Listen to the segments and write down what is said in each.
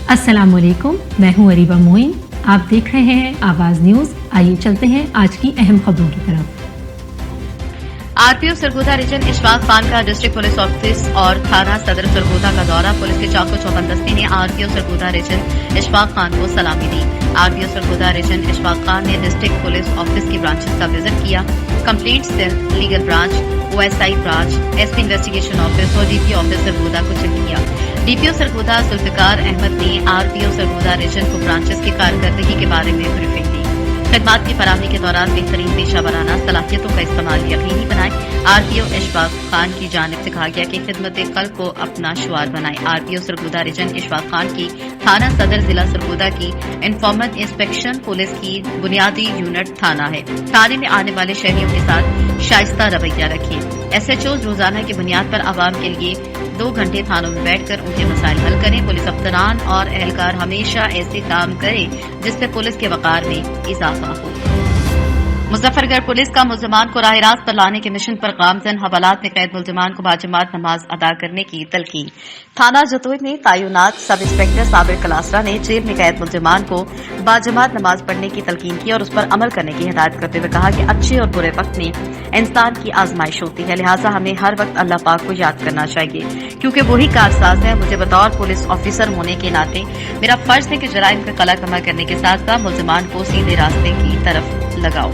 अस्सलाम वालेकुम, मैं हूं अरीबा मोइन। आप देख रहे हैं आवाज न्यूज। आइए चलते हैं आज की अहम खबरों की तरफ। आरपीओ सरगोधा रीजन इशफाक खान का डिस्ट्रिक्ट पुलिस ऑफिस और थाना सदर सरगोधा का दौरा। पुलिस के चाको चौबंदस्ती ने आरपीओ सरगोधा रीजन इशफाक खान को सलामी दी। आरपीओ सरगोधा रीजन इशफाक खान ने डिस्ट्रिक्ट पुलिस ऑफिस की ब्रांचेस का विजिट किया। Complaint cell, legal branch, OSI branch, SP investigation office और डीपी ऑफिस सरगोधा को चेक किया। डीपीओ सरगोधा जुल्फिकार अहमद ने आरपीओ सरगोधा रीजन को ब्रांचेस की कारकर्दगी के बारे में ब्रीफिंग दी। खिदमात की फराहमी के दौरान बेहतरीन पेशा वराना सलाहियतों का इस्तेमाल यकीनी बनाए। आरपीओ इशफाक खान की जानिब से कहा गया कि खिदमत कल्ब को अपना शुआर बनाए। आरपीओ सरगोधा रीजन इशफाक खान की थाना सदर जिला सरगोधा की इन्फॉर्मेट इंस्पेक्शन पुलिस की बुनियादी यूनिट थाना है। थाने में आने वाले शहरियों के साथ शाइस्ता रवैया रखिए। एसएचओ रोजाना की बुनियाद पर आवाम के लिए 2 घंटे थानों में बैठकर उनके मसाइल हल करें। पुलिस अफसरान और एहलकार हमेशा ऐसे काम करें जिससे पुलिस के वकार में इजाफा हो। मुजफ्फरगढ़ पुलिस का मुल्जिमान को राह रास्त पर लाने के मिशन पर गामजन। हवालात में कैद मुल्जिमान को बाजमात नमाज अदा करने की तलकीन। थाना जतोई में तैनात सब इंस्पेक्टर साबिर कलासरा ने जेल में कैद मुल्जिमान को बाजमात नमाज पढ़ने की तलकीन की और उस पर अमल करने की हिदायत करते हुए कहा कि अच्छे और बुरे वक्त में इंसान की आजमाइश होती है, लिहाजा हमें हर वक्त अल्लाह पाक को याद करना चाहिए क्योंकि वही कारसाज है। मुझे बतौर पुलिस ऑफिसर होने के नाते मेरा फर्ज है कि जराइम का कला कमा करने के साथ साथ मुल्जिमान को सीधे रास्ते की तरफ लगाओ।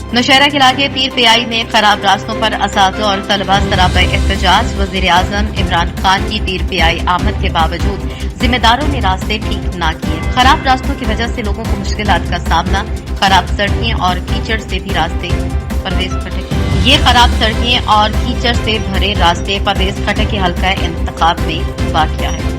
नौशहरा के इलाके पीर पियाई में खराब रास्तों पर असातिज़ा और तलबा सरापा एहतजाज। वज़ीर आज़म इमरान खान की पीर पियाई आमद के बावजूद जिम्मेदारों ने रास्ते ठीक न किए। खराब रास्तों की वजह से लोगों को मुश्किलात का सामना। खराब सड़कें और कीचड़ से भी रास्ते परवेज खटक। ये खराब सड़कें और कीचड़ से भरे रास्ते परवेज खटक के हल्का इंतखाब में वाक़या है।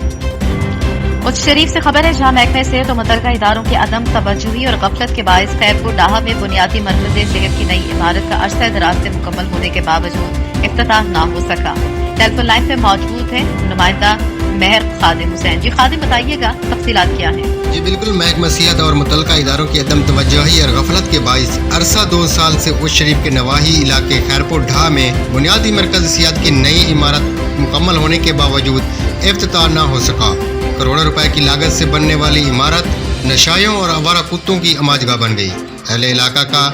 उच्च शरीफ से खबर है जहां महकमे सेहत और मुतल्लिका इदारों की अदम तवज्जुही और गफलत के बायस खैरपुर डाहा में बुनियादी मरकज़ सेहत की नई इमारत का अरसा दराज से मुकम्मल होने के बावजूद इफ्तिताह न हो सका। टेलीफोन लाइन पे मौजूद है नुमाइंदा मेहर खादिम हुसैन। जी खादिम, बताइएगा तफसीलात क्या हैं? जी बिल्कुल, महकमा सेहत और मुतल्लिका इदारों की अदम तवज्जुही और गफलत के बायस अरसा 2 साल से उच्च शरीफ के नवाही इलाके खैरपुर ढाह में बुनियादी मरकज़ सेहत की नई इमारत मुकम्मल होने के बावजूद इफ्तिताह न हो सका। करोड़ों रुपए की लागत से बनने वाली इमारत नशाइयों और आवारा कुत्तों की अमाजगाह बन गई। अहले इलाका का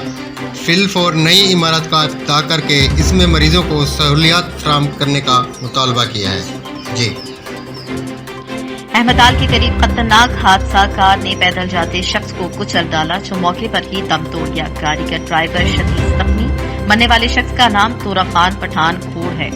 फिल्फ और नई इमारत का इफ्तिताह करके इसमें मरीजों को सहूलियात फराहम करने का मुतालबा किया है। जी अहमदाल के करीब खतरनाक हादसा। कार ने पैदल जाते शख्स को कुचल डाला जो मौके पर ही दम तोड़ गया। गाड़ी का ड्राइवर शदीद जख्मी। मरने वाले शख्स का नाम तोरा खान पठान खोड़ है।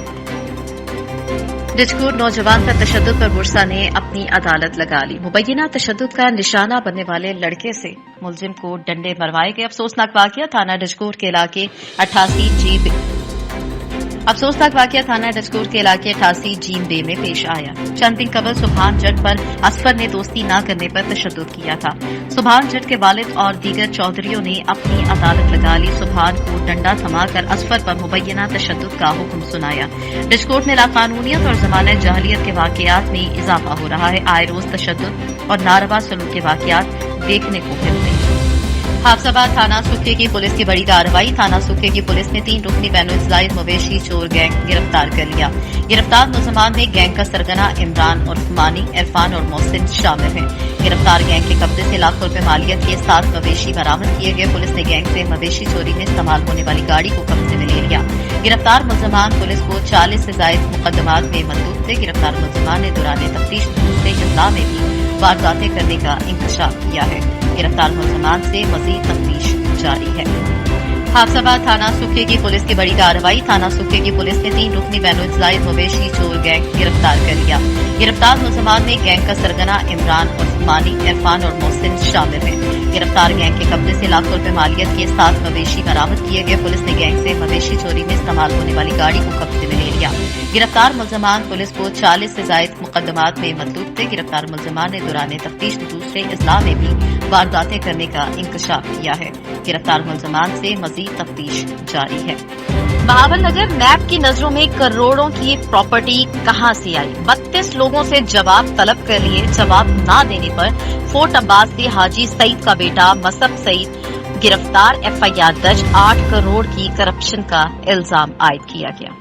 डिजकोट नौजवान पर तशद्दुद पर बुरसा ने अपनी अदालत लगा ली। मुबैना तशद्दुद का निशाना बनने वाले लड़के से मुलजिम को डंडे मरवाए गए। अफसोसनाक वाकया थाना डिजकोट के इलाके 88 जीम बे में पेश आया। चंद दिन कबल सुभान जट पर असफर ने दोस्ती न करने पर तशद्दुद किया था। सुभान जट के वालिद और दीगर चौधरियों ने अपनी अदालत लगा ली। सुभान को डंडा थमाकर असफर पर मुबैना तशद्दुद का हुक्म सुनाया। डिजकोट में लाकानूनियत और जमानत जाहलियत के वाकयात में इजाफा हो रहा है। आए रोज तशद्दुद और नारवा सलूक के वाकयात देखने को मिलते हैं। हाफसाबाद थाना सुखे की पुलिस की बड़ी कार्रवाई। थाना सुखे की पुलिस ने 3 रुकनी बैनुल मवेशी चोर गैंग गिरफ्तार कर लिया। गिरफ्तार मुल्जिमान में गैंग का सरगना इमरान उर्फ मानी, इरफान और मोहसिन शामिल हैं। गिरफ्तार गैंग के कब्जे से लाखों रुपए मालियत के 7 मवेशी बरामद किए गए। पुलिस ने गैंग से मवेशी चोरी में इस्तेमाल होने वाली गाड़ी को कब्जे में ले लिया। गिरफ्तार मुल्जिमान पुलिस को 40 से ज्यादा मुकदमात में मंसूब थे। गिरफ्तार मुल्जिमान ने दौरान तफ्तीश दूसरे इजला में भी वारदातें करने का इंकशाफ किया है। गिरफ्तार मुल्जिमान से मजीद तफ्तीश जारी है। हाफसाबाद थाना सुखे की पुलिस की बड़ी कार्रवाई। थाना सुखे की पुलिस ने 3 रुकनी बैनुल मवेशी चोर गैंग गिरफ्तार कर लिया। गिरफ्तार मुल्जिमान में गैंग का सरगना इमरान उर्फ मानी, इरफान और मोहसिन शामिल हैं। गिरफ्तार गैंग के कब्जे से लाखों रुपए मालियत के 7 मवेशी बरामद किए गए। पुलिस ने गैंग से मवेशी चोरी में इस्तेमाल होने वाली गाड़ी को कब्जे में ले लिया। गिरफ्तार मुल्जिमान पुलिस को 40 से ज्यादा मुकदमात में मतलूब थे। गिरफ्तार मुल्जिमान ने दौरान तफ्तीश दूसरे इजला में भी वारदातें करने का इंकशाफ किया है। गिरफ्तार मुल्जिमान से मजीद तफ्तीश जारी है। बहावल नगर नैब की नजरों में करोड़ों की प्रॉपर्टी कहां से आई? 32 लोगों से जवाब तलब कर लिए। जवाब न देने पर फोर्ट अब्बास से हाजी सईद का बेटा मसब सईद गिरफ्तार। एफआईआर दर्ज। 8 करोड़ की करप्शन का इल्जाम आयद किया गया।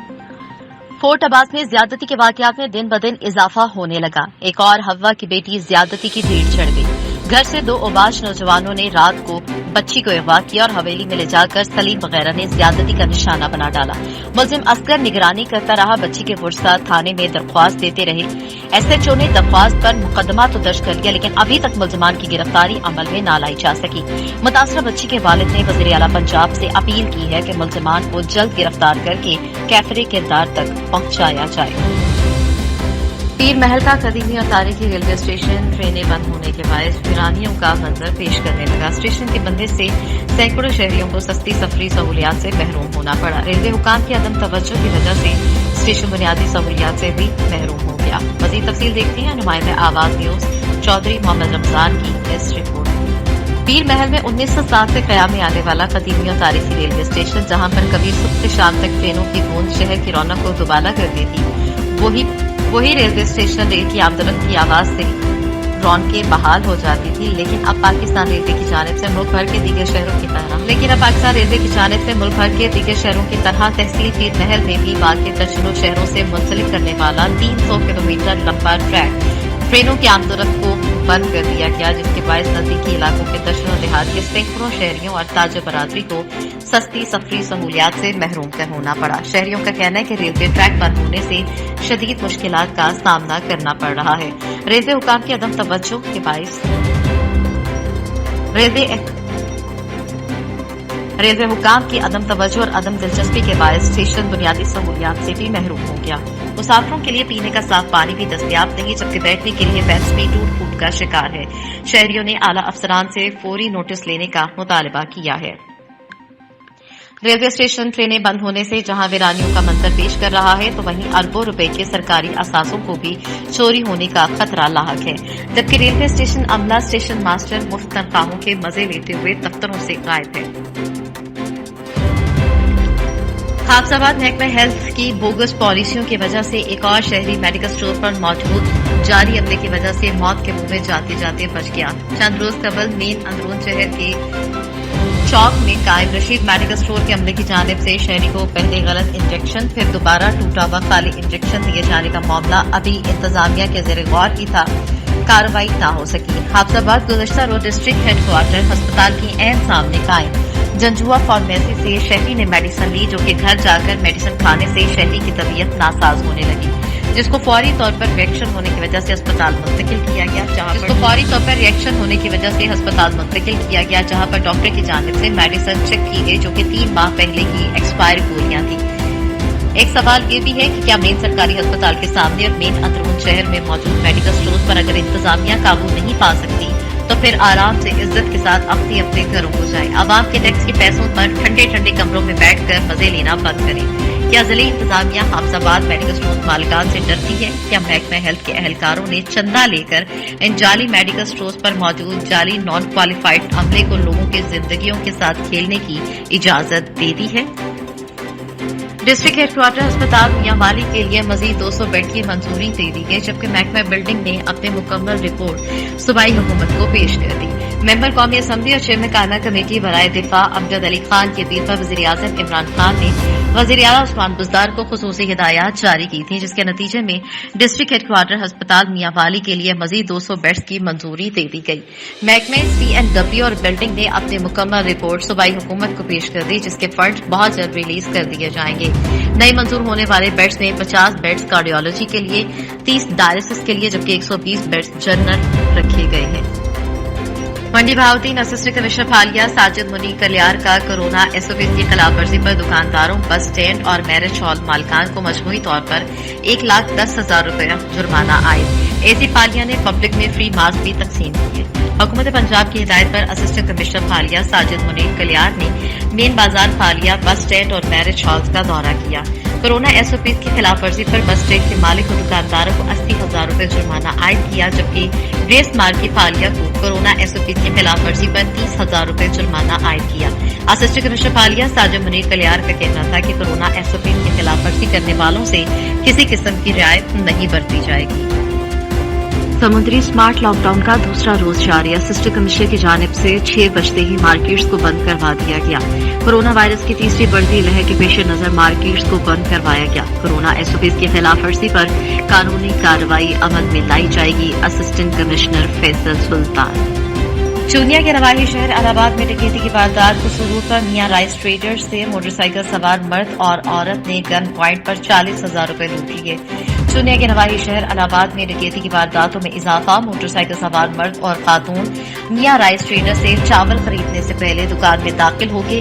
फोर्ट अब्बास में ज्यादती के वाकयात में दिन ब दिन इजाफा होने लगा। एक और हवा की बेटी ज्यादती की भीड़ चढ़ गई। घर से 2 ओबाश नौजवानों ने रात को बच्ची को अगवा किया और हवेली में ले जाकर सलीम वगैरह ने ज्यादती का निशाना बना डाला। मुलजिम असगर निगरानी करता रहा। बच्ची के पुरसा थाने में दरख्वास्त देते रहे। एसएचओ ने दरख्वास्त पर मुकदमा तो दर्ज कर लिया, लेकिन अभी तक मुलजमान की गिरफ्तारी अमल में न लाई जा सकी। मुतासरा बच्ची के वालिद ने वज़ीर आला पंजाब से अपील की है कि मुलजमान को जल्द गिरफ्तार करके कैफरे किरदार तक पहुंचाया जाए। पीर महल का कदीमी और तारीखी रेलवे स्टेशन ट्रेनें बंद होने के बायस वीरानियों का मंजर पेश करने लगा। स्टेशन के बंदे से सैकड़ों शहरियों को सस्ती सफरी सहूलियात से महरूम होना पड़ा। रेलवे हुकाम की अदम तवज्जो की वजह से स्टेशन बुनियादी सहूलियात से भी महरूम हो गया। मजीद तफसील देखते हैं नुमाइंदे आवाज न्यूज चौधरी मोहम्मद रमजान की इस रिपोर्ट। पीर महल में 1907 से कयाम में आने वाला कदीमी और तारीखी रेलवे स्टेशन, जहां पर कभी सुबह से शाम तक ट्रेनों की गूंज शहर की रौनक को दुबाला कर देती, वही रेलवे स्टेशन रेल की आमदरफ्त की आवाज से रौनकें बहाल हो जाती थी। लेकिन अब पाकिस्तान रेलवे की जानिब से मुल्क भर के दीगर शहरों की तरह तहसील पीर महल में भी बाकी दर्जनों शहरों से मुंसलिक करने वाला 300 किलोमीटर लंबा ट्रैक ट्रेनों की आमदरफ्त को बंद कर दिया गया, जिसके बायस नजदीकी इलाकों के दर्जनों देहात के सैकड़ों शहरियों और ताज बरादरी को सस्ती सफरी सहूलियात से महरूम होना पड़ा। शहरियों का कहना है कि रेलवे ट्रैक बंद होने से शदीद मुश्किलात का सामना करना पड़ रहा है। रेलवे हुकाम की अदम तवज्जो के बायस रेलवे हुकाम की अदम तवज्जो और अदम दिलचस्पी के बायस स्टेशन बुनियादी सहूलियात से भी महरूम हो गया। मुसाफिरों के लिए पीने का साफ पानी भी दस्तयाब नहीं, जबकि बैठने के लिए बेंच भी टूट फूट का शिकार है। शहरियों ने आला अफसरान से फौरी नोटिस लेने का मुतालबा किया है। रेलवे स्टेशन ट्रेनें बंद होने से जहां वीरानियों का मंजर पेश कर रहा है, तो वहीं अरबों रुपए के सरकारी असासों को भी चोरी होने का खतरा लाहक है। जबकि रेलवे स्टेशन अमला स्टेशन मास्टर मुफ्त तनख्वाहों के मजे लेते हुए दफ्तरों से गायब है। हाफजाबाद महकमा हेल्थ की बोगस पॉलिसियों की वजह से एक और शहरी मेडिकल स्टोर पर मौजूद जारी अमले की वजह से मौत के मुंह में जाते जाते बच गया। चंद रोज कबल मेन अंदरून शहर के चौक में कायम रशीद मेडिकल स्टोर के अमले की जानिब से शहरी को पहले गलत इंजेक्शन, फिर दोबारा टूटा हुआ खाली इंजेक्शन दिए जाने का मामला अभी इंतजामिया के ज़ेरे गौर ही था, कार्रवाई न हो सकी। हाफजाबाद गुज़श्ता रोड डिस्ट्रिक्ट हेडक्वार्टर अस्पताल की ऐन सामने कायम जंजुआ फार्मेसी से शहरी ने मेडिसिन ली, जो कि घर जाकर मेडिसिन खाने से शहरी की तबीयत नासाज होने लगी, जिसको फौरी तौर पर रिएक्शन होने की वजह से अस्पताल मुंतकिल किया गया, जहां पर डॉक्टर की जानिब से मेडिसिन चेक की गई, जो कि 3 माह पहले की एक्सपायर गोलियां थी। एक सवाल ये भी है कि क्या मेन सरकारी अस्पताल के सामने और मेन अंदरून शहर में मौजूद मेडिकल स्टोर पर अगर इंतजामिया काबू नहीं पा सकती, तो फिर आराम से इज्जत के साथ अपने अपने घरों को जाए। आवाम के टैक्स के पैसों पर ठंडे ठंडे कमरों में बैठकर मजे लेना बंद करें। क्या जिले इंतजामिया हाफजाबाद मेडिकल स्टोर मालिकान से डरती है? क्या महकमा हेल्थ के एहलकारों ने चंदा लेकर इन जाली मेडिकल स्टोर्स पर मौजूद जाली नॉन क्वालिफाइड अमले को लोगों की जिंदगियों के साथ खेलने की इजाजत दे दी है? डिस्ट्रिक्ट हेडक्वार्टर अस्पताल मियांवाली के लिए मजीद 200 बेड की मंजूरी दे दी गई, जबकि महकमा बिल्डिंग ने अपनी मुकम्मल रिपोर्ट सूबाई हुकूमत को पेश कर दी। मेंबर कौमी असम्बली और चेयरमैन कायना कमेटी बराए दिफा अमजद अली खान की अपील पर वज़ीर आज़म इमरान खान ने वज़ीर आला उस्मान बुज़दार को खुसूसी हिदायत जारी की थी, जिसके नतीजे में डिस्ट्रिक्ट हेडक्वार्टर अस्पताल मियांवाली के लिए मजीद 200 बेड्स की मंजूरी दे दी गई। महकमे CNW और बिल्डिंग ने अपनी मुकम्मल रिपोर्ट सूबाई हुकूमत को पेश कर दी, जिसके फंड बहुत जल्द रिलीज कर दिए जाएंगे। नए मंजूर होने वाले बेड्स में 50 बेड्स कार्डियोलॉजी के लिए, 30 डायलिसिस के लिए, जबकि 120 बेड्स जनरल रखे गए हैं। मंडी बहाउद्दीन असिस्टेंट कमिश्नर फालिया साजिद मुनी कलियार का कोरोना SOPs की खिलाफवर्जी पर दुकानदारों, बस स्टैंड और मैरिज हॉल मालिकान को मजमूई तौर पर 1,10,000 रुपया जुर्माना आयद। AC फालिया ने पब्लिक में फ्री मास्क भी तकसीम किए। हुकूमत पंजाब की हिदायत पर असिस्टेंट कमिश्नर फालिया साजिद मुनीर कलियार ने मेन बाजार फालिया, बस स्टैंड और मैरिज हॉल्स का दौरा किया। कोरोना SOPs की खिलाफवर्जी पर बस स्टैंड के मालिक और दुकानदारों को 80,000 रुपये जुर्माना आयद किया, जबकि ग्रेस मार्ग फालिया को कोरोना SOPs की खिलाफवर्जी पर 30,000 रुपये जुर्माना आयद किया। असिस्टेंट कमिश्नर फालिया साजिद मुनीर कलियार का कहना था कि कोरोना SOPs की खिलाफवर्जी करने वालों से किसी किस्म की रियायत नहीं बरती जाएगी। समुद्री स्मार्ट लॉकडाउन का दूसरा रोज जारी। असिस्टेंट कमिश्नर की जानिब से 6 बजते ही मार्केट्स को बंद करवा दिया गया। कोरोना वायरस की तीसरी बढ़ती लहर के पेश नजर मार्केट्स को बंद करवाया गया। कोरोना एसओपीज की खिलाफ वर्जी पर कानूनी कार्रवाई अमल में लाई जाएगी। असिस्टेंट कमिश्नर फैसल सुल्तान। चूनिया के नवाही शहर इलाहाबाद में डकैती की वारदात को सबूत पर मियां राइस ट्रेडर्स से मोटरसाइकिल सवार मर्द और औरत ने गन पॉइंट पर 40,000 रुपए लूट लिए। चूनिया के नवाही शहर इलाहाबाद में डकैती की वारदातों में इजाफा। मोटरसाइकिल सवार मर्द और खातून मियां राइस ट्रेडर से चावल खरीदने से पहले दुकान में दाखिल हो गए।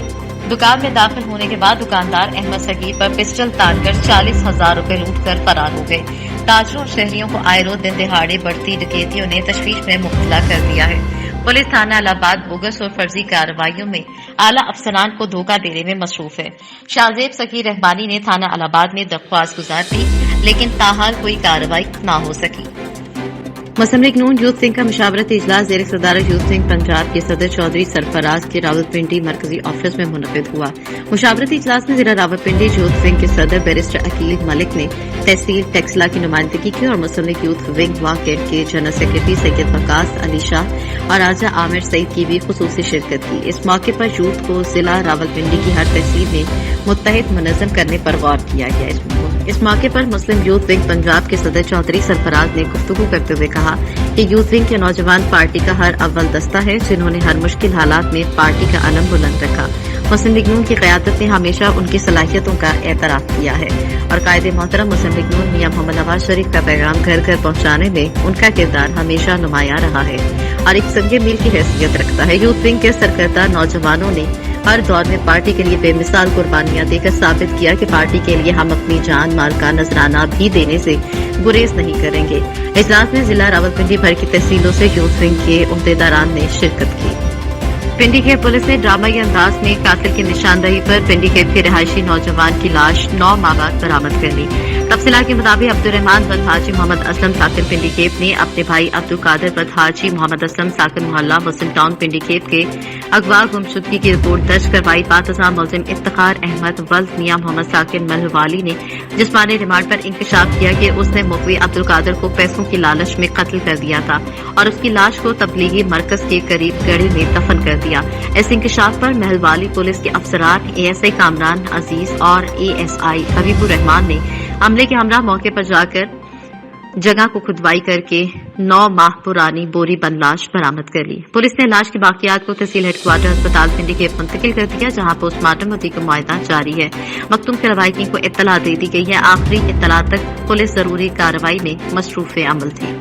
दुकान में दाखिल होने के बाद दुकानदार अहमद सगीर पर पिस्टल तानकर 40,000 रुपए लूट कर फरार हो गए। ताजरों और शहरियों को आए रोज दिन दिहाड़े बढ़ती डकैतियों ने तशवीश में मुब्तला कर दिया है। पुलिस थाना इलाहाबाद बोगस और फर्जी कार्रवाइयों में आला अफसरान को धोखा देने में मसरूफ है। शाहजेब सकीर रहमानी ने थाना इलाहाबाद में दरख्वास्त गुजार दी, लेकिन ताहाल कोई कार्रवाई न हो सकी। मुस्लिम लीग नून यूथ विंग का मशावरती इजलास ज़ेर सदारत यूथ विंग पंजाब के सदर चौधरी सरफराज के रावलपिंडी मरकजी ऑफिस में मुनक़िद हुआ। मुशावरती इजलास में ज़िला रावलपिंडी यूथ विंग के सदर बैरिस्टर अकील मलिक ने तहसील टेक्सला की नुमाइंदगी की और मुस्लिम लीग यूथ विंग वाक़िफ के जनरल सेक्रेटरी सैयद वकास अली शाह और राजा आमिर सईद की भी खुसूसी शिरकत की। इस मौके पर यूथ को जिला रावलपिंडी की हर तहसील में मुत्तहिद मुनज़्ज़म करने पर गौर किया गया। इस मौके पर मुस्लिम यूथ विंग पंजाब के सदर चौधरी सरफराज ने गुफ्तगू करते हुए कहा कि यूथ विंग के नौजवान पार्टी का हर अव्वल दस्ता है, जिन्होंने हर मुश्किल हालात में पार्टी का अलम बुलंद रखा। मुस्लिम लीग नून की क़यादत ने हमेशा उनकी सलाहियतों का एतराफ़ किया है और कायदे मोहतरम मुस्लिम लीग नून मियां मोहम्मद नवाज शरीफ का पैगाम घर घर पहुंचाने में उनका किरदार हमेशा नुमायां रहा है और एक संगे मील की हैसियत रखता है। यूथ विंग के सरकर्दा नौजवानों ने हर दौर में पार्टी के लिए बेमिसाल कुर्बानियां देकर साबित किया कि पार्टी के लिए हम अपनी जान माल का नजराना भी देने से गुरेज नहीं करेंगे। इजलास में जिला रावलपिंडी भर की तहसीलों से यूथ विंग के उहदेदारान ने शिरकत की। पिंडी खेप पुलिस ने ड्रामाई अंदाज में कातिल की निशानदही पर पिंडी खेप के रिहायशी नौजवान की लाश 9 माह बाद बरामद कर ली। तफसीलात के मुताबिक अब्दुर्रहमान बन हाजी मोहम्मद असलम साकिन पिंडी खेप ने अपने भाई अब्दुल कादिर बन हाजी मोहम्मद असलम साकिन मोहल्ला मुस्लिम टाउन पिंडी खेप के अगवा गुमशुदगी की रिपोर्ट दर्ज करवाई। बातज़ा मुलजिम इफ्तिखार अहमद वल्द मियां मोहम्मद साकिन महलवाली ने जिस्मानी रिमांड पर इंकशाफ किया कि उसने मुखवी अब्दुल कादिर को पैसों की लालच में कत्ल कर दिया था और उसकी लाश को तबलीगी मरकज के करीब गढ़ी में दफन कर दिया। इस इंकशाफ पर महलवाली पुलिस के अफसरान एएसआई कामरान अजीज और एएसआई हबीबुर रहमान ने हमले के हमरा मौके पर जाकर जगह को खुदवाई करके 9 माह पुरानी बोरी बंद लाश बरामद कर ली। पुलिस ने लाश की बाकियात को तहसील हेडक्वार्टर अस्पताल पिंडी के मुंतकिल कर दिया, जहां पोस्टमार्टम वती का मुआयदा जारी है। मखतूम के रवायती को इत्तला दे दी गई है। आखिरी इत्तला तक पुलिस जरूरी कार्रवाई में मसरूफ अमल थी।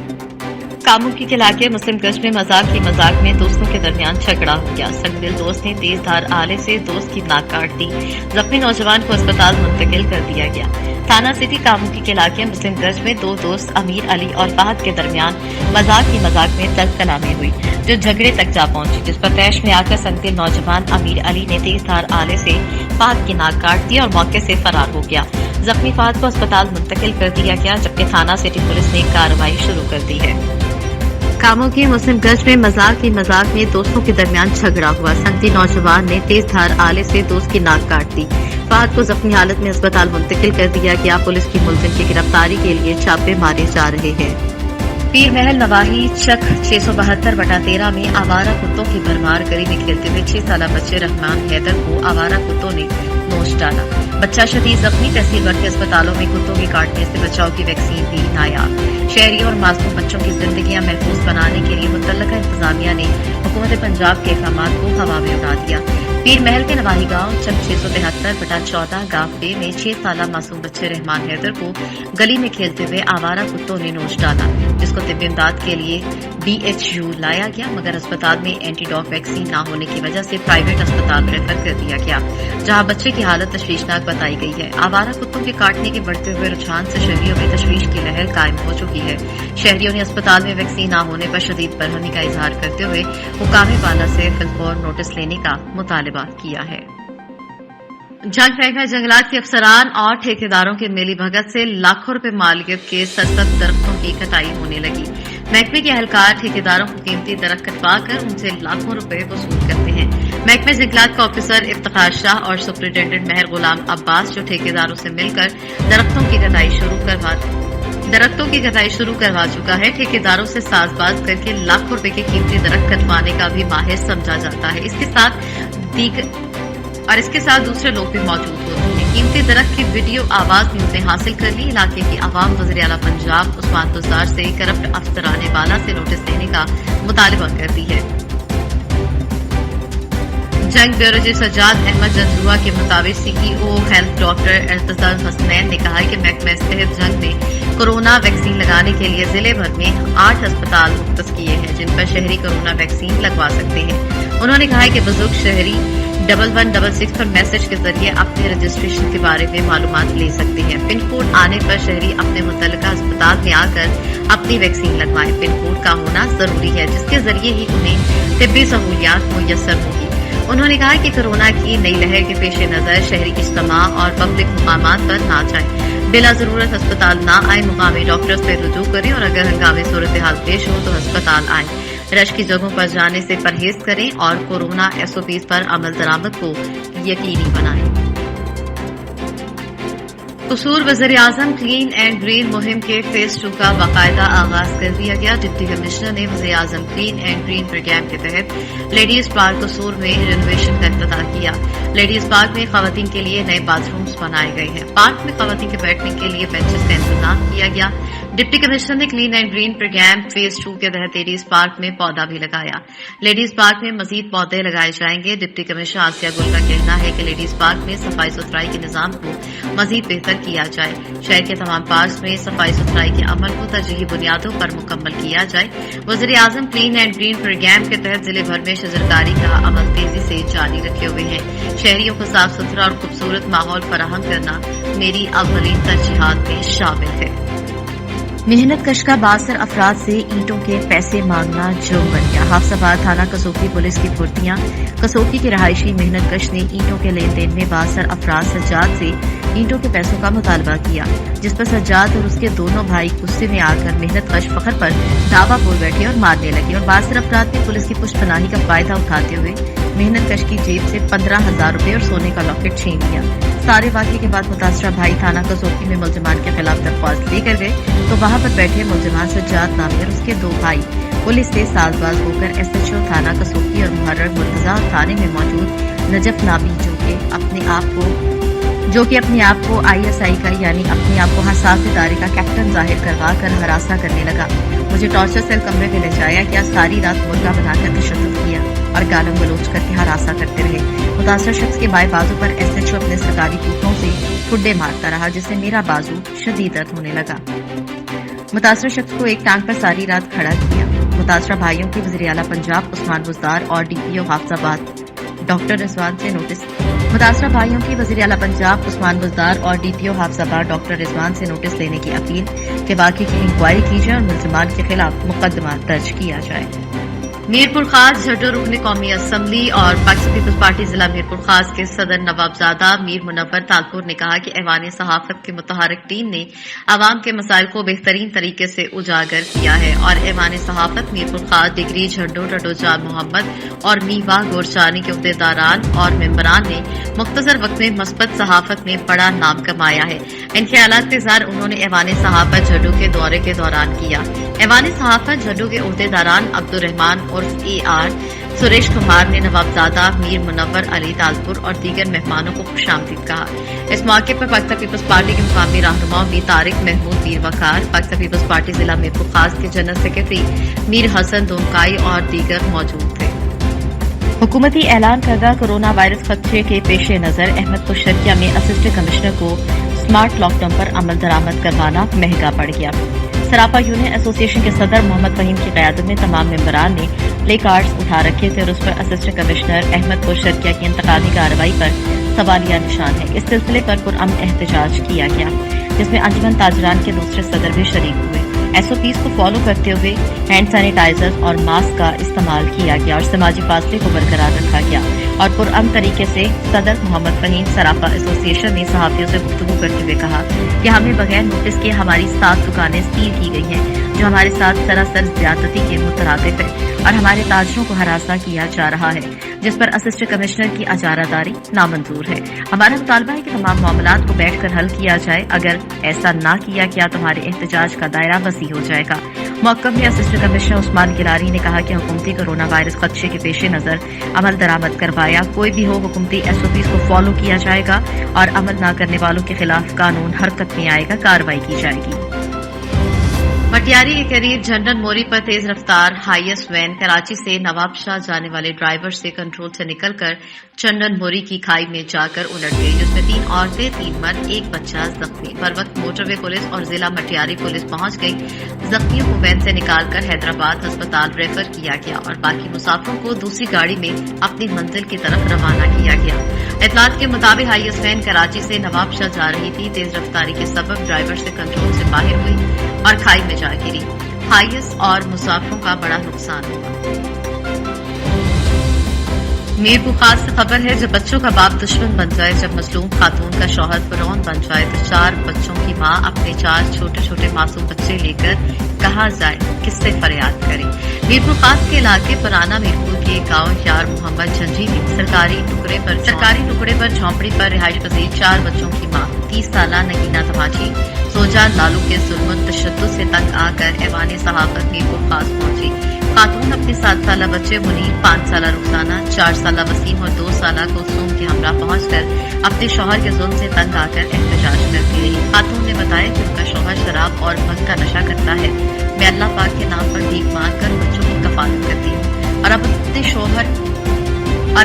कामुकी के इलाके मुस्लिम गश्त में मजाक में दोस्तों के दरमियान झगड़ा हो गया। संगदिल दोस्त ने तेज धार आले से दोस्त की नाक काट दी। जख्मी नौजवान को अस्पताल मुंतकिल कर दिया गया। थाना सिटी कामुकी के इलाके मुस्लिम गश्त में 2 दोस्त अमीर अली और फहद के दरमियान मजाक में तल्ख कलामी हुई, जो झगड़े तक जा पहुंची, जिस पर तैश में आकर संगदिल नौजवान अमीर अली ने तेज धार आले से फहद की नाक काट दी और मौके से फरार हो गया। जख्मी फहद को अस्पताल मुंतकिल कर दिया गया, जबकि थाना सिटी पुलिस ने कार्रवाई शुरू कर दी है। कामों की मुस्लिम गश्त में मजाक में दोस्तों के दरमियान झगड़ा हुआ। संगदी नौजवान ने तेज धार आले से दोस्त की नाक काट दी। फहद को जख्मी हालत में अस्पताल मुंतकिल कर दिया गया। पुलिस की मुलजिम की गिरफ्तारी के लिए छापे मारे जा रहे हैं। पीर महल नवाही चक 672/13 में आवारा कुत्तों की भरमार गली में खेलते हुए 6 साला बच्चे रहमान हैदर को आवारा कुत्तों ने नोच डाला। बच्चा शदीद जख्मी। तहसील भर के अस्पतालों में कुत्तों के काटने से बचाव की वैक्सीन भी नायाब। शहरियों और मासूम बच्चों की जिंदगियां महफूज बनाने के लिए मुतल्लका इंतजामिया ने हुकूमत पंजाब के अहकामात को हवा में उड़ा दिया। पीर महल के नवाही गांव चक 673/14 गांव में 6 साला मासूम बच्चे रहमान हैदर को गली में खेलते हुए आवारा कुत्तों ने नोच डाला, जिसको तिब्बी इमदाद के लिए BHU लाया गया, मगर अस्पताल में एंटीडॉक वैक्सीन न होने की वजह से प्राइवेट अस्पताल रेफर कर दिया गया, जहां बच्चे की हालत तशवीशनाक बताई गई है। आवारा कुत्तों के काटने के बढ़ते हुए रुझान से शहरियों में तशवीश की लहर कायम हो चुकी है। शहरियों ने अस्पताल में वैक्सीन न होने पर शदीद बरहमी का इजहार करते हुए हुकाम बाला से फिलफौर नोटिस लेने का मुतालबा किया है। जंग महकमा जंगलात के अफसरान और ठेकेदारों के मिली भगत से लाखों रुपए मालियत के सरसब्ज दरख्तों की कटाई होने लगी। महकमे के अहलकार ठेकेदारों को कीमती दरख्त कटवाकर उनसे लाखों रुपए वसूल करते हैं। महकमे जंगलात का ऑफिसर इफ्तिखार शाह और सुपरिटेंडेंट महर गुलाम अब्बास जो ठेकेदारों से मिलकर दरख्तों की कटाई शुरू करवा दरख्तों की कटाई शुरू करवा चुका है। ठेकेदारों से साजबाज करके लाखों रुपए के कीमती दरख्त कटवाने का भी माहिर समझा जाता है। इसके साथ दूसरे लोग भी मौजूद होते हैं। कीमती दरख्त की वीडियो आवाज न्यूज ने हासिल कर ली। इलाके की आवाम वज़ीर आला पंजाब उस्मान बुज़दार से करप्ट अफसराने वाला से नोटिस देने का मुतालबा करती है। जंग ब्यूरो चीफ सज्जाद अहमद जंजुआ के मुताबिक सीईओ हेल्थ डॉक्टर एर्तजाज हसनैन ने कहा है कि महकमे सेहत जंग में कोरोना वैक्सीन लगाने के लिए जिले भर में 8 अस्पताल मुख्तस किए हैं, जिन पर शहरी कोरोना वैक्सीन लगवा सकते हैं। उन्होंने कहा है कि बुजुर्ग शहरी 1166 पर मैसेज के जरिए अपने रजिस्ट्रेशन के बारे में मालूमात ले सकते हैं। पिन कोड आने पर शहरी अपने मुतल्लिका अस्पताल में आकर अपनी वैक्सीन लगवाएं। पिन कोड का होना जरूरी है, जिसके जरिए ही उन्हें तिब्बी सहूलियात मुयस्सर होगी। उन्होंने कहा कि कोरोना की नई लहर के पेश नजर शहरी इज्तिमा और पब्लिक मुकामात पर न जाएं, बिला जरूरत अस्पताल न आए, मुकामी डॉक्टर से रुजू करें और अगर हंगामी सूरत हाल पेश हो तो अस्पताल आएं। रश की जगहों पर जाने से परहेज करें और कोरोना SOPs पर अमल दरामद को यकीनी बनाएं। कसूर वज़ीर आज़म क्लीन एंड ग्रीन मुहिम के फेज 2 का बाकायदा आगाज कर दिया गया। डिप्टी कमिश्नर ने वज़ीर आज़म क्लीन एंड ग्रीन प्रोग्राम के तहत लेडीज पार्क कसूर में रिनोवेशन का इफ्तिताह किया। लेडीज पार्क में खवातीन के लिए नए बाथरूम्स बनाए गए हैं। पार्क में खवातीन के बैठने के लिए बेंचेस का इंतजाम किया गया। डिप्टी कमिश्नर ने clean and green program phase 2 के तहत लेडीज पार्क में पौधा भी लगाया। लेडीज पार्क में मजीद पौधे लगाए जाएंगे। डिप्टी कमिश्नर आसिया गुल का कहना है कि लेडीज पार्क में सफाई सुथराई के निजाम को मजीद बेहतर किया जाए। शहर के तमाम पार्क में सफाई सुथराई के अमल को तरजीही बुनियादों पर मुकम्मल किया जाए। वज़ीर आज़म क्लीन एंड ग्रीन प्रोग्राम के तहत जिले भर में शजरकारी का अमल तेजी से जारी रखे हुए हैं। शहरियों को साफ सुथरा और खूबसूरत माहौल फराहम करना मेरी अव्वलीन तरजीहात में शामिल है। मेहनत कश का 62 अफराद से ईंटों के पैसे मांगना जुर्म बन गया। हाफसाबाद थाना कसोकी पुलिस की फुर्तियां। कसोकी के रहायशी मेहनत कश ने ईंटों के लेन देन में 62 अफराद सज्जाद से ईंटों के पैसों का मुतालबा किया, जिस पर सज्जाद और उसके दोनों भाई गुस्से में आकर मेहनत कश फखर पर दावा बोल बैठे और मारने लगे और 62 अफराद ने पुलिस की पुष्पनाही का फायदा उठाते हुए मेहनत कश की जेब से 15,000 रुपए और सोने का लॉकेट छीन लिया। सारे वाक़े के बाद मुतासरा भाई थाना कसोकी में मुलजमान के खिलाफ दरख्वास्त लेकर गए तो वहां पर बैठे मुलजमान सज्जाद नामी और उसके 2 भाई पुलिस से साजबाज होकर SHO थाना कसोकी और मुहर्रर मुर्तजा थाने में मौजूद नजफ नामी जो कि अपने आप को ISI का यानी अपने आप को हसास इदारे का कैप्टन जाहिर करवा कर हरासा करने लगा। मुझे टॉर्चर सेल कमरे में ले जाया गया, सारी रात मुर्गा बनाकर तशद्दुद किया और गालम गलोच करके हरासा करते रहे। मुतासर शख्स के बाएं बाजू पर SHO अपने सरकारी टूटों से ठुड्डे मारता रहा, जिससे मेरा बाजू शदीद दर्द होने लगा। मुतासर शख्स को एक टांग पर सारी रात खड़ा किया। मुतासरा भाइयों की वज़ीर आला पंजाब उस्मान बुज़दार और DPO हाफसाबाद डॉक्टर रिजवान से नोटिस मुतासरा भाइयों की वज़ीर आला पंजाब उस्मान बुज़दार और DPO हाफसाबाद डॉक्टर रिजवान से नोटिस लेने की अपील के वाक़े की इंक्वायरी की जाए और मुलजमान के खिलाफ मुकदमा दर्ज किया जाए। मीरपुर खास झड्डो रुकन कौमी असम्बली और पाकिस्तान पीपल्स पार्टी जिला मीरपुर खास के सदर नवाबजादा मीर मुनव्वर तालपुर ने कहा कि ऐवान सहाफत की मुतहरक टीम ने आवाम के मसाइल को बेहतरीन तरीके से उजागर किया है और ऐवान सहाफत मीरपुर खास डिग्री झड्डो रडोजा मोहम्मद और मीवा गोरचानी के अहदेदारान और मेंबरान ने मुख्तसर वक्त में मस्बत सहाफत में बड़ा नाम कमाया है। इन ख्यालात का इज़हार उन्होंने ऐवान सहाफत झड्डो के दौरे के दौरान किया। ऐवान सहाफत झड्डो के अहदेदारान अब्दुर्रहमान उर्फ AR सुरेश कुमार ने नवाबजादा मीर मुनव्वर अली तालपुर और दीगर मेहमानों को खुशामदीद कहा। इस मौके पर पाकिस्तान पीपल्स पार्टी के मुकामी रहनुमा मीर तारिक महमूद मीर वकार, पाकिस्तान पीपल्स पार्टी जिला मीरपुर खास के जनरल सेक्रेटरी मीर हसन दोमकाई और दीगर मौजूद थे। हुकूमती ऐलान करदा कोरोना वायरस खतरे के पेश नजर अहमदपुर शर्किया में असिस्टेंट कमिश्नर को स्मार्ट लॉकडाउन पर अमल दरामद करवाना महंगा पड़ गया। सरापा यूनियन एसोसिएशन के सदर मोहम्मद फहीम की क़यादत में तमाम मेंबरान ने प्ले कार्ड्स उठा रखे थे और उस पर असिस्टेंट कमिश्नर अहमदपुर शर्किया की इंतकादी कार्रवाई पर सवालिया निशान है। इस सिलसिले पर पुरअमन एहतजाज किया गया, जिसमें अंजुमन ताजरान के दूसरे सदर भी शरीक हुए। SOPs को फॉलो करते हुए हैंड सैनिटाइजर और मास्क का इस्तेमाल किया गया और समाजी फासले को बरकरार रखा गया और पुरअमन तरीके से सदर मोहम्मद फहीम सरापा एसोसिएशन ने सहाफियों से गुफ्तगू करते हुए कहा कि हमें बगैर नोटिस के हमारी 7 दुकानें सील की गई हैं, जो हमारे साथ सरासर ज्यादती के मुतरादिफ है। और हमारे ताजरों को हरासा किया जा रहा है, जिस पर असिस्टेंट कमिश्नर की अजारादारी नामंजूर है। हमारा मुतालबा है कि तमाम मामलात को बैठकर हल किया जाए। अगर ऐसा ना किया गया तो हमारे एहतजाज का दायरा वसी हो जाएगा। मौकम में असिस्टेंट कमिश्नर उस्मान गिलारी ने कहा कि हुकूमती कोरोना वायरस खदशे के पेश नजर अमल दरामद करवाया। कोई भी हो, हुकूमती SOPs को फॉलो किया जाएगा और अमल न करने वालों के खिलाफ कानून हरकत में आएगा, कार्रवाई की जाएगी। मटियारी के करीब झंडन मोरी पर तेज रफ्तार हाईएस्ट वैन कराची से नवाबशाह जाने वाले ड्राइवर से कंट्रोल से निकलकर चंदन मोरी की खाई में जाकर उलट गई, जिसमें 3 औरतें, 3 मर्द, 1 बच्चा जख्मी। बर वक्त मोटरवे पुलिस और जिला मटियारी पुलिस पहुंच गई। जख्मियों को वैन से निकालकर हैदराबाद अस्पताल रेफर किया गया और बाकी मुसाफिरों को दूसरी गाड़ी में अपनी मंजिल की तरफ रवाना किया गया। इतलात के मुताबिक हाईएस्ट वैन कराची से नवाबशाह जा रही थी। तेज रफ्तारी के सबब ड्राइवर से कंट्रोल से बाहर हुई और खाई में जा गिरी। हाईएस्ट और मुसाफिरों का बड़ा नुकसान हुआ। मीरपुर खास से खबर है, जब बच्चों का बाप दुश्मन बन जाए, जब मजलूम खातून का शौहर फिरौन बन जाए, तो 4 बच्चों की मां अपने 4 छोटे छोटे मासूम बच्चे लेकर कहाँ जाए, किससे फरियाद करे। मीरपुर खास के इलाके पुराना मीरपुर के गांव यार मोहम्मद झंझी में सरकारी टुकड़े पर झोंपड़ी पर रिहाइश पजीर 4 बच्चों की मां 30 साला नगीना तमाची सोजा लालू के जुल्म तशद्दुद से तंग आकर ऐवान सहाफत मीरपुर खास पहुंची। खातून अपने 7 साला बच्चे मुनीर, 5 साला रुखसाना, 4 साला वसीम और 2 साला कुलसूम के हमरा पहुंचकर अपने शौहर के जुल्म से तंग आकर एहतजाज करती रही। खातून ने बताया कि उनका शौहर शराब और भंग का नशा करता है। मैं अल्लाह पाक के नाम पर भीख मांगकर बच्चों की कफालत करती हूँ और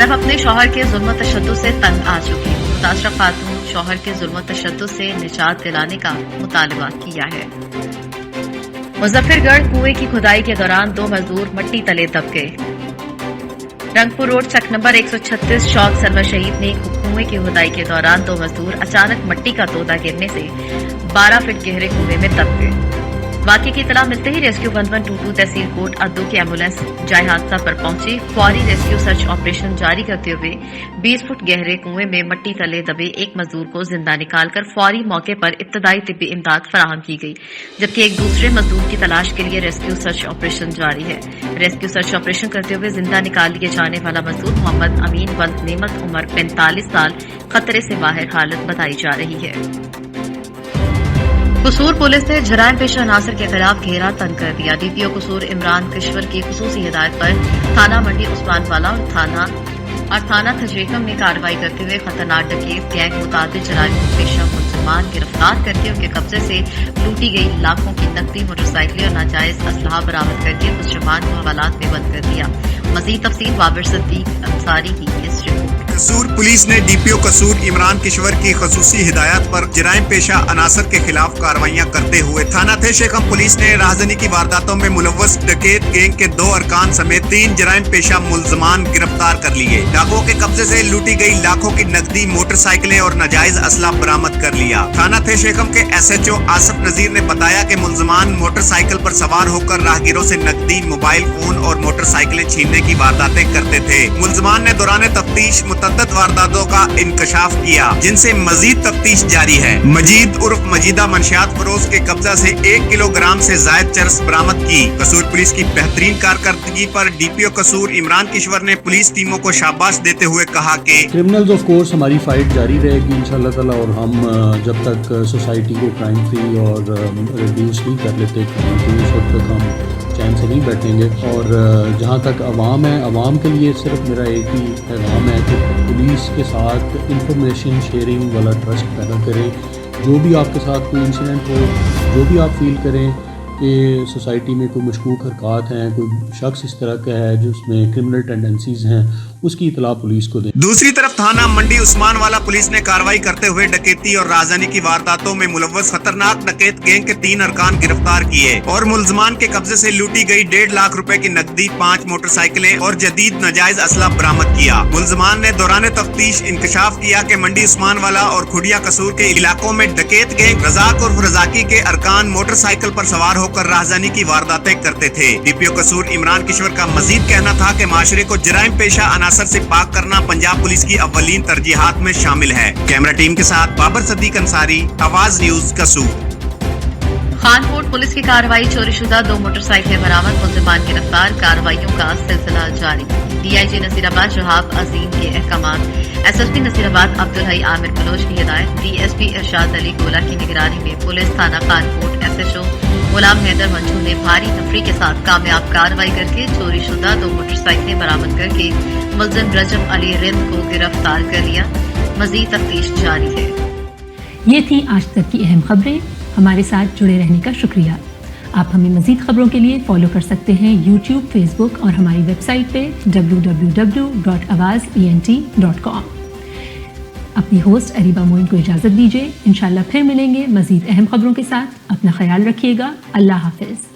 अब अपने शौहर के जुल्म तशद्दुद से तंग आ चुकी हूँ। मुतासरा खातून शौहर के जुल्म तशद्दुद से निजात दिलाने का मुतालबा किया है। मुजफ्फरगढ़ कुएं की खुदाई के दौरान 2 मजदूर मिट्टी तले दब गए। रंगपुर रोड चक नंबर 136 चौक सरवर शहीद में कुएं की खुदाई के दौरान 2 मजदूर अचानक मिट्टी का तोदा गिरने से 12 फीट गहरे कुएं में दब गए। वाकये की इतला मिलते ही रेस्क्यू 1122 तहसील कोट अद्दू की एम्बुलेंस जाए हादसा पर पहुंची। फौरी रेस्क्यू सर्च ऑपरेशन जारी करते हुए 20 फुट गहरे कुएं में मिट्टी तले दबे एक मजदूर को जिंदा निकालकर फौरी मौके पर इब्तदाई तिब्बी इमदाद फराहम की गई, जबकि एक दूसरे मजदूर की तलाश के लिए रेस्क्यू सर्च ऑपरेशन जारी है। रेस्क्यू सर्च ऑपरेशन करते हुए जिंदा निकाल लिए जाने वाला मजदूर मोहम्मद अमीन वल्द नेमत उम्र 45 साल खतरे से बाहर हालत बताई जा रही है। कसूर पुलिस ने जराइम पेशा अनासर के खिलाफ घेरा तंग कर दिया। DPO कसूर इमरान किश्वर की खुसूसी हिदायत पर थाना मंडी उस्मानवाला और थाना खजरेकम में कार्रवाई करते हुए खतरनाक डकैत गैंग मुताबिक जराइम पेशा मुलजमान गिरफ्तार करके उनके कब्जे से लूटी गई लाखों की नकदी, मोटरसाइकिलें और नाजायज असलाह बरामद करके मुलजमान को हवालात में बंद कर दिया। मजीद तफसील बाबर सिद्दीक अंसारी की इस रिपोर्ट। कसूर पुलिस ने DPO कसूर इमरान किश्वर की खसूसी हिदायत पर जराइम पेशा अनासर के खिलाफ कार्रवाइयां करते हुए थाना शेखम पुलिस ने राहजनी की वारदातों में मुलव्वस डकैत गैंग के 2 अरकान समेत 3 जराइम पेशा मुलजमान गिरफ्तार कर लिए। डाकुओं के कब्जे से लूटी गई लाखों की नकदी, मोटरसाइकिलें और नाजायज असला बरामद कर लिया। थाना शेखम के SHO आसिफ नजीर ने बताया कि मुलजमान मोटरसाइकिल पर सवार होकर राहगीरों से नकदी, मोबाइल फोन और मोटरसाइकिलें छीनने की वारदातें करते थे। मुलजमान ने दौरान तफ्तीश मुतअद्दिद वारदातों का इंकशाफ किया, जिनसे मजीद तफ्तीश जारी है। मजीद उर्फ मजीदा मंशियात फरोज के कब्जा से 1 किलोग्राम से जायद चरस बरामद की। कसूर पुलिस की बेहतरीन कारकर्दगी पर DPO कसूर इमरान किश्वर ने पुलिस टीमों को शाबाश देते हुए कहा कि क्रिमिनल्स ऑफ कोर्स हमारी फाइट जारी रहेगी इंशाल्लाह ताला, और हम जब तक सोसाइटी को क्राइम फ्री और रिड्यूस नहीं कर लेते उस वक्त तक हम चैन से नहीं बैठेंगे। और जहाँ तक अवाम है, अवाम के लिए सिर्फ मेरा एक ही पैगाम है कि पुलिस के साथ इंफॉर्मेशन शेयरिंग वाला ट्रस्ट पैदा करें। जो भी आपके साथ कोई इंसिडेंट हो, जो भी आप फील करें कि सोसाइटी में कोई मशकूक हरकत हैं, कोई शख्स इस तरह का है जिसमें क्रिमिनल टेंडेंसीज हैं, उसकी इतला पुलिस को दें। दूसरी तरफ थाना मंडी उस्मानवाला पुलिस ने कार्रवाई करते हुए डकैती और राजधानी की वारदातों में मुलव्वस खतरनाक डकैत गैंग के 3 अरकान गिरफ्तार किए और मुलजमान के कब्जे से लूटी गई 1.5 लाख रुपए की नकदी, 5 मोटरसाइकिलें और जदीद नाजायज असला बरामद किया। मुलजमान ने दौरान तफ्तीश इंकशाफ किया कि मंडी उस्मानवाला और खुडिया कसूर के इलाकों में डकैत गैंग रजाक उर्फ रजाकी के अरकान मोटरसाइकिल पर सवार होकर राजधानी की वारदातें करते थे। DPO कसूर इमरान किश्वर का मजीद कहना था कि माशरे को जराइम पेशा अनासर से पाक करना पंजाब पुलिस की अव्वलीन तरजीहात में शामिल है। कैमरा टीम के साथ बाबर सिद्दीक अंसारी, आवाज न्यूज, कसूर। खानकोट पुलिस की कार्रवाई, चोरीशुदा 2 मोटरसाइकिलें बरामद, मुल्जिमान गिरफ्तार, कार्रवाइयों का सिलसिला जारी। डीआईजी नसीराबाद शहाब अजीम के अहकामात, एसएसपी नसीराबाद अब्दुल हई आमिर बलोच की हिदायत, डीएसपी इरशाद अली गोला की निगरानी में पुलिस थाना खानकोट एसएचओ गुलाम हैदर मंजू ने भारी तफरी के साथ कामयाब कार्रवाई करके चोरीशुदा 2 मोटरसाइकिलें बरामद करके मुलजिम रजब अली रिंद को गिरफ्तार कर लिया। मजीद तफ्तीश जारी है। ये थी आज तक की अहम खबरें। हमारे साथ जुड़े रहने का शुक्रिया। आप हमें मजीद खबरों के लिए फॉलो कर सकते हैं यूट्यूब, फेसबुक और हमारी वेबसाइट पे www.awazent.com। अपनी होस्ट अरीबा मोइन को इजाज़त दीजिए। इंशाल्लाह फिर मिलेंगे मजीद अहम खबरों के साथ। अपना ख्याल रखिएगा। अल्लाह हाफिज़।